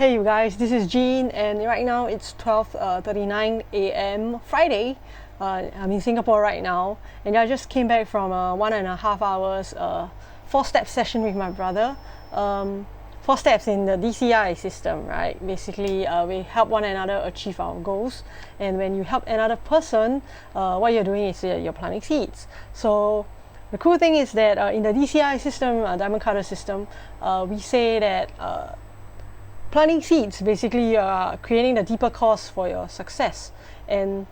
Hey you guys, this is Jean, and right now it's 12:39 a.m. Friday. I'm in Singapore right now, and I just came back from a 1.5 hours 4-step session with my brother. 4 steps in the DCI system, right? Basically, we help one another achieve our goals, and when you help another person, what you're doing is you're planting seeds. So the cool thing is that in the DCI system, Diamond Cutter system, we say that planting seeds, basically creating the deeper cause for your success, and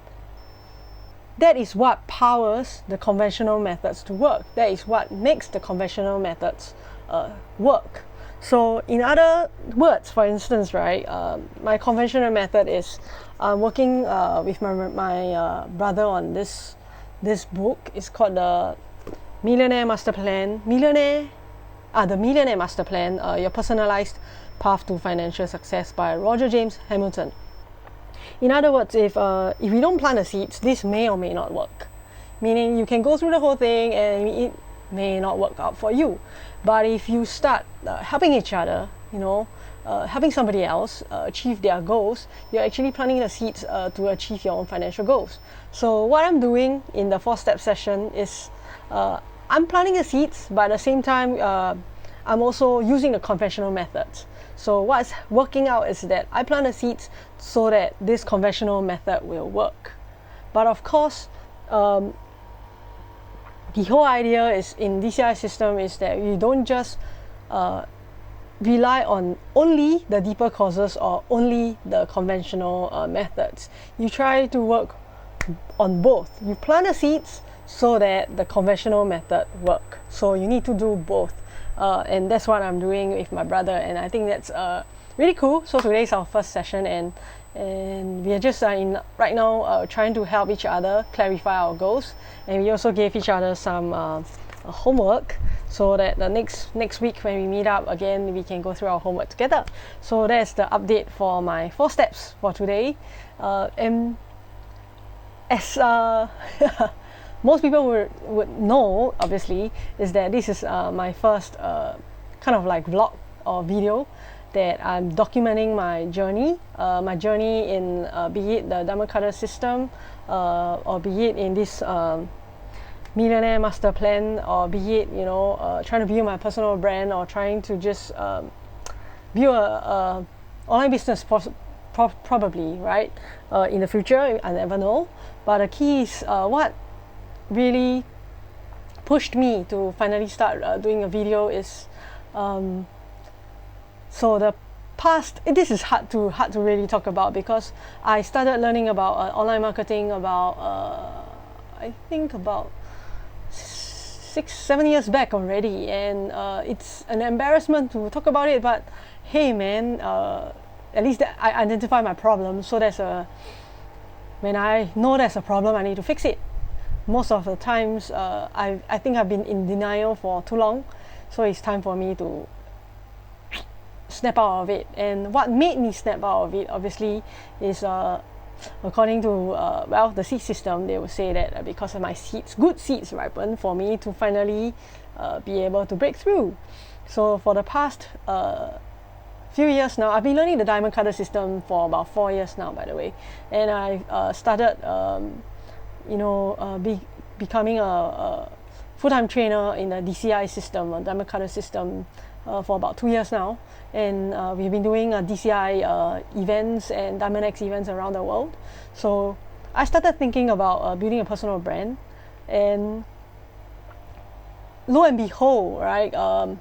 that is what powers the conventional methods to work. That is what makes the conventional methods work. So in other words, for instance, right, my conventional method is working with my brother on this book. It's called the Millionaire Master Plan. The Millionaire Master Plan, Your Personalized Path to Financial Success by Roger James Hamilton. In other words, if we don't plant the seeds, this may or may not work. Meaning you can go through the whole thing and it may not work out for you. But if you start helping each other, helping somebody else achieve their goals, you're actually planting the seeds to achieve your own financial goals. So what I'm doing in the 4-step session is I'm planting the seeds, but at the same time, I'm also using the conventional methods. So what's working out is that I plant the seeds so that this conventional method will work. But of course, the whole idea is in DCI system is that you don't just rely on only the deeper causes or only the conventional methods. You try to work on both. You plant the seeds so that the conventional method work. So you need to do both. And that's what I'm doing with my brother, and I think that's really cool. So today's our first session, and we are just right now trying to help each other clarify our goals, and we also gave each other some homework so that the next week when we meet up again, we can go through our homework together. So that's the update for my 4 steps for today, and as most people would know, obviously, is that this is my first kind of like vlog or video that I'm documenting my journey in be it the Diamond Cutter system, or be it in this Millionaire Master Plan, or be it trying to build my personal brand, or trying to just build a online business probably, right? In the future, I never know. But the key is what really pushed me to finally start doing a video is so the past. This is hard to really talk about, because I started learning about online marketing about I think about 6-7 years back already, and it's an embarrassment to talk about it, but hey man, at least I identify my problem. So when I know there's a problem, I need to fix it. Most of the times, I think I've been in denial for too long, so it's time for me to snap out of it. And what made me snap out of it, obviously, is according to the seed system, they will say that because of my seeds, good seeds ripen for me to finally be able to break through. So for the past few years now, I've been learning the Diamond Cutter system for about 4 years now, by the way, and I started becoming a full-time trainer in the DCI system, a Diamond Cutter system, for about 2 years now, and we've been doing DCI events and Diamond X events around the world. So I started thinking about building a personal brand, and lo and behold, right, all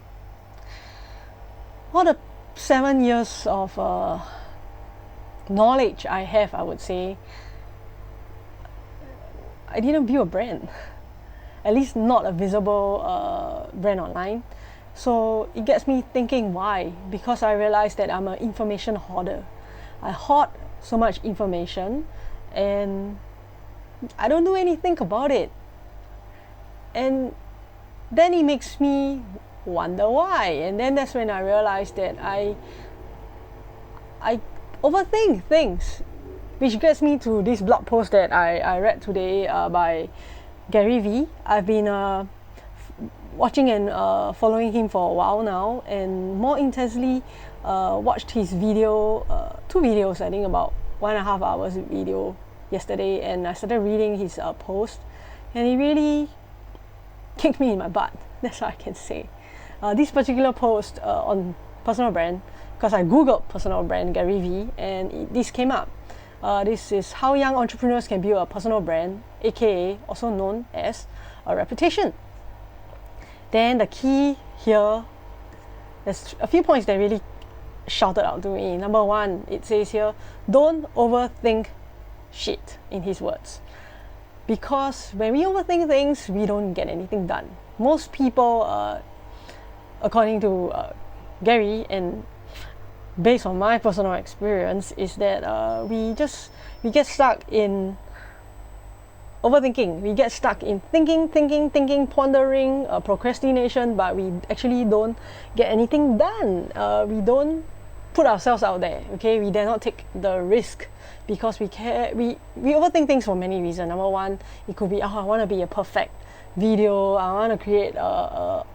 the 7 years of knowledge I have, I would say, I didn't build a brand, at least not a visible brand online. So it gets me thinking why. Because I realized that I'm an information hoarder. I hoard so much information and I don't do anything about it. And then it makes me wonder why. And then that's when I realized that I overthink things. Which gets me to this blog post that I read today by Gary Vee. I've been watching and following him for a while now, and more intensely watched his video, 2 videos, I think about 1.5 hours video yesterday, and I started reading his post, and he really kicked me in my butt. That's what I can say. This particular post on personal brand, because I googled personal brand Gary Vee, and this came up. This is how young entrepreneurs can build a personal brand, aka also known as a reputation. Then the key here, there's a few points that really shouted out to me. Number one, it says here, don't overthink shit, in his words. Because when we overthink things, we don't get anything done. Most people, according to Gary, and based on my personal experience, is that we get stuck in overthinking. We get stuck in thinking, pondering, procrastination, but we actually don't get anything done. We don't put ourselves out there, okay? We dare not take the risk because we overthink things for many reasons. Number one, it could be, I want to be a perfect video, I want to create a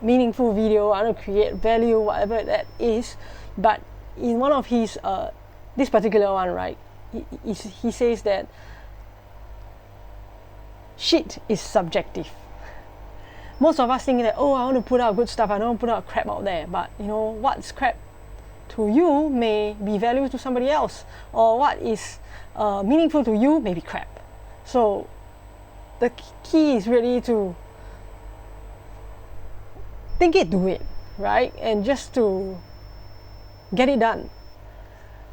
meaningful video, I want to create value, whatever that is. But in one of his, this particular one, right, he says that shit is subjective. Most of us think that, I want to put out good stuff, I don't want to put out crap out there. But what's crap to you may be value to somebody else, or what is meaningful to you may be crap. So the key is really to think it, do it, right? And just to get it done.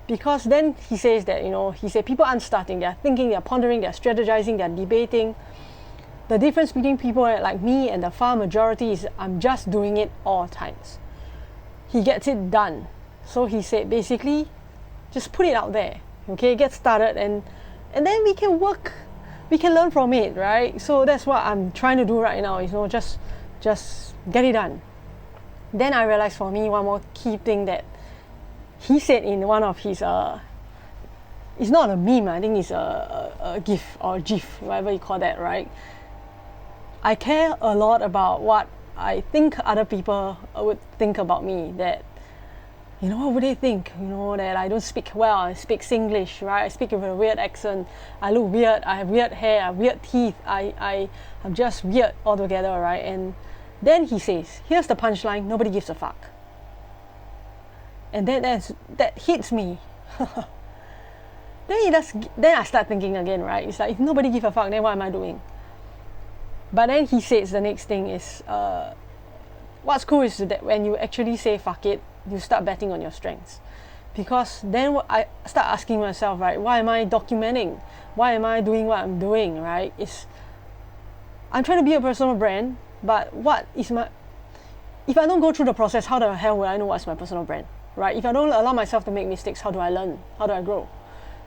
Because then he says that, he said people aren't starting, they're thinking, they're pondering, they're strategizing, they're debating. The difference between people like me and the far majority is I'm just doing it all times. He gets it done. So he said basically, just put it out there, okay? Get started, and then we can work, we can learn from it, right? So that's what I'm trying to do right now, is just get it done. Then I realized for me one more key thing that he said in one of his it's not a meme, I think it's a GIF or GIF, whatever you call that, right? I care a lot about what I think other people would think about me. That what would they think? That I don't speak well, I speak Singlish, right? I speak with a weird accent, I look weird, I have weird hair, I have weird teeth, I'm just weird altogether, right? And then he says, here's the punchline, nobody gives a fuck. And that hits me. Then I start thinking again, right? It's like, if nobody gives a fuck, then what am I doing? But then he says the next thing is, what's cool is that when you actually say fuck it, you start betting on your strengths. Because then I start asking myself, right, why am I documenting? Why am I doing what I'm doing, right? I'm trying to be a personal brand, but if I don't go through the process, how the hell will I know what's my personal brand, right? If I don't allow myself to make mistakes, how do I learn? How do I grow?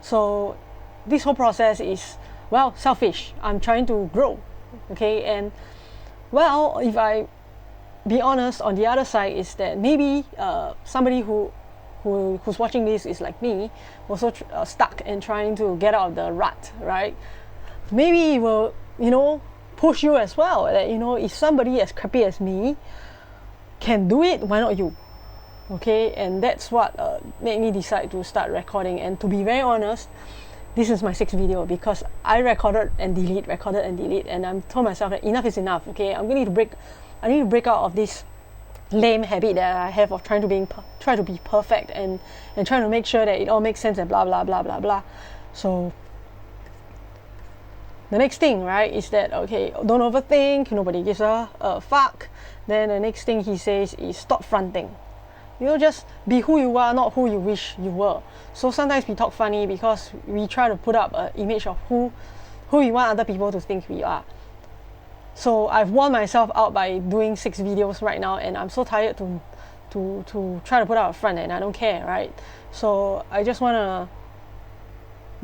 So this whole process is, selfish. I'm trying to grow, okay? And if I be honest, on the other side is that maybe somebody who's watching this is like me, also stuck and trying to get out of the rut, right? Maybe it will, push you as well. That if somebody as crappy as me can do it, why not you? Okay, and that's what made me decide to start recording. And to be very honest, this is my 6th video because I recorded and delete, and I'm told myself that enough is enough. Okay, I need to break out of this lame habit that I have of trying to be perfect and trying to make sure that it all makes sense and blah blah blah blah blah. So the next thing, right, is that, okay, don't overthink, nobody gives a fuck. Then the next thing he says is stop fronting. Just be who you are, not who you wish you were. So sometimes we talk funny because we try to put up an image of who we want other people to think we are. So I've worn myself out by doing 6 videos right now, and I'm so tired to try to put out a front, and I don't care, right? So I just want to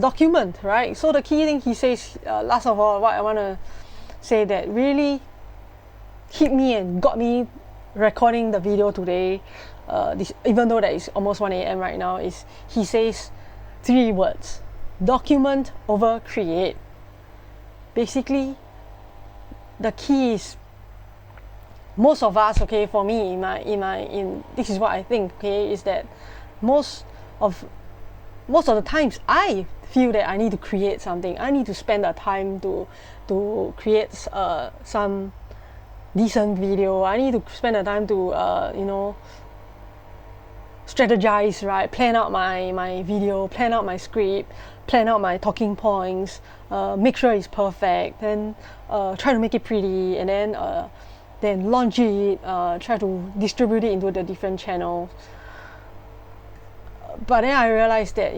document, right? So the key thing he says, last of all, what I want to say that really hit me and got me recording the video today, even though that is almost 1 a.m. right now, is he says 3 words: document over create. Basically, the key is most of us, okay, for me, in this is what I think, okay, is that most of the times I feel that I need to create something. I need to spend the time to create some decent video. I need to spend the time to strategize, right? Plan out my video, plan out my script, plan out my talking points, make sure it's perfect, then try to make it pretty, and then launch it, try to distribute it into the different channels. But then I realized that,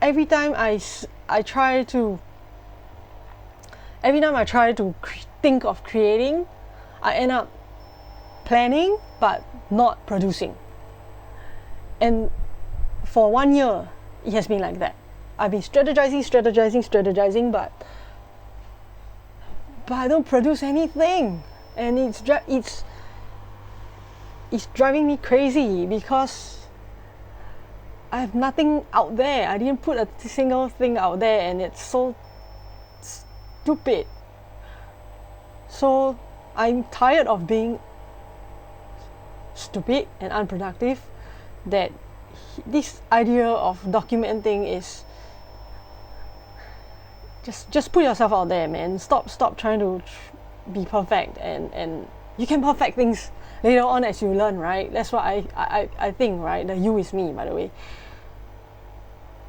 every time I try to think of creating, I end up planning but not producing. And for 1 year, it has been like that. I've been strategizing, but I don't produce anything, and it's driving me crazy because I have nothing out there. I didn't put a single thing out there, and it's so stupid. So I'm tired of being stupid and unproductive. That this idea of documenting is just put yourself out there, man. Stop trying to be perfect, and you can perfect things later on as you learn, right? That's what I think, right? The you is me, by the way.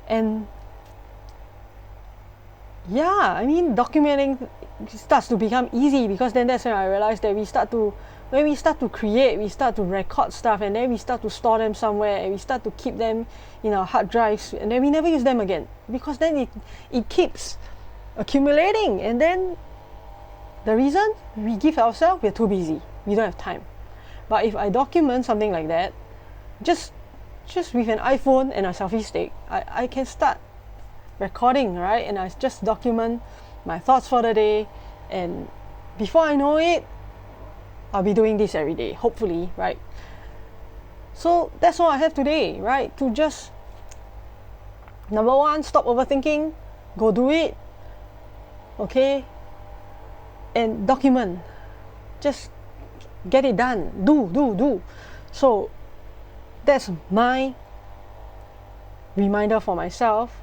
And yeah, I mean, documenting starts to become easy, because then that's when I realized that when we start to create, we start to record stuff, and then we start to store them somewhere, and we start to keep them in our hard drives, and then we never use them again, because then it keeps accumulating. And then the reason we give ourselves, we're too busy, we don't have time. But if I document something like that, just with an iPhone and a selfie stick, I can start recording, right? And I just document my thoughts for the day, and before I know it, I'll be doing this every day, hopefully, right? So that's all I have today, right? To just, number one, stop overthinking, go do it, okay? And document. Just get it done. Do. So that's my reminder for myself.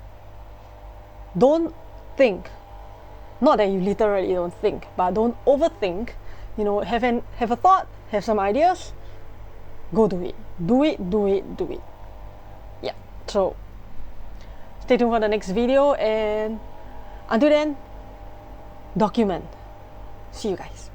Don't think. Not that you literally don't think, but don't overthink. Have a thought, have some ideas, go do it. Do it. Yeah. So stay tuned for the next video, and until then, document. See you guys.